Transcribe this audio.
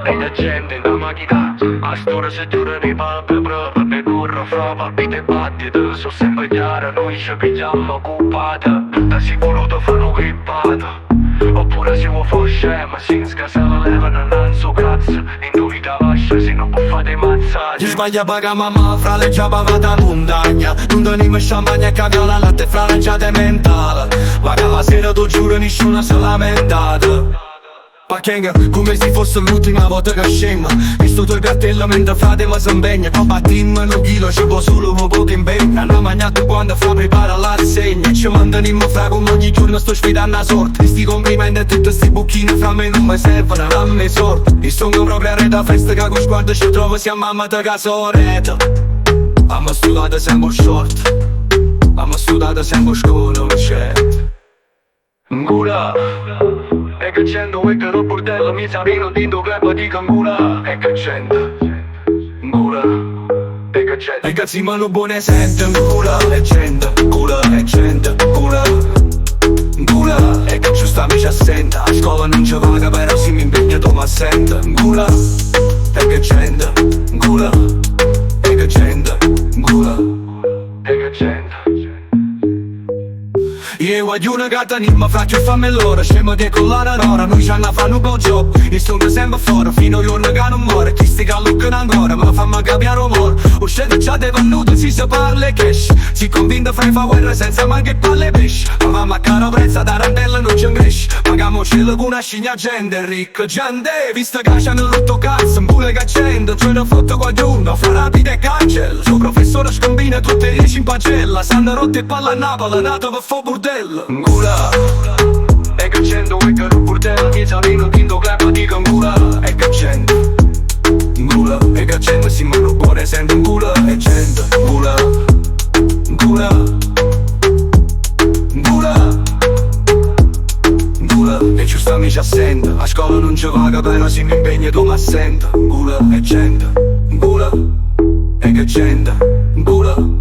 e la gente in la macchina a storia si giura di pappe proprio per corro fra partite e battite so sempre chiaro noi ci pigliamo occupata da sicuro ti fanno grippata oppure si vuoi fare scema si scasa la leva non so cazzo in dove ti lascia se non può fare mazzaggi Sbaglia paga mamma fra le giabava da montagna non tenim champagne e caviola latte fra le giate mentale paga la sera tu giuro nessuno si è lamentato Pachenga, come se fosse l'ultima volta che scema Visto tuoi cartelli mentre frate mi si impegna Papà dimmi un chilo, ci può solo un po' di impegno Hanno mangiato quando fra prepara la rassegna Ci manteniamo fra come ogni giorno sto sfidando la sorte Sti complimenti e tutti sti bucchini fra me non mi servono a me sorte E sono proprio a rete festa che con sguardo ci trovo siamo mamma da casa oretta Abbiamo studiato sempre short Abbiamo studiato sempre scuola, ma certo Ngula E che c'endo e che lo bordello mi sa pieno di dove dico Ngula E che c'endo Ngula E che c'endo E cazzi ma lo buone sente Ngula E c'endo Ngula E c'endo Ngula Ngula E che giusta mi ci assenta A scuola non ci vaga però si mi impegna tu mi assenta Ngula E che c'endo Ngula E che c'endo Ngula E che c'endo Io voglio una gatta ma faccio fammi l'ora Scemo di collare l'ora, noi ci hanno fanno un po' job E sono sempre fuori, fino a giorno che non muore Chi sti calluccano ancora, ma fammi capire umore Uscendo già dei venuti, si parla e cash Si convinto fra i fa guerra senza manche palle pesce Ma mamma a caro prezzo, da randella non ci cresce Pagamo cielo con una scigna gente ricca gente, visto che c'hanno rotto cazzo, pure che gente Ce l'ho fatto qualcuno, fra rapide e cancello Suo professore scombina tutte le 5 pagelle Sanno rotte e palla a Napoli, nato per fa burdello Ngula E che c'endo e che lo burdello Mi sa vino tinto clap dico Ngula E che c'endo Ngula E che c'endo si mano buone sento Ngula E c'endo Ngula Ngula Ngula Ngula E giusta mi ci assenta A scuola non ci vaga però si mi impegna tu mi assenta Ngula E c'endo Ngula E che c'endo Ngula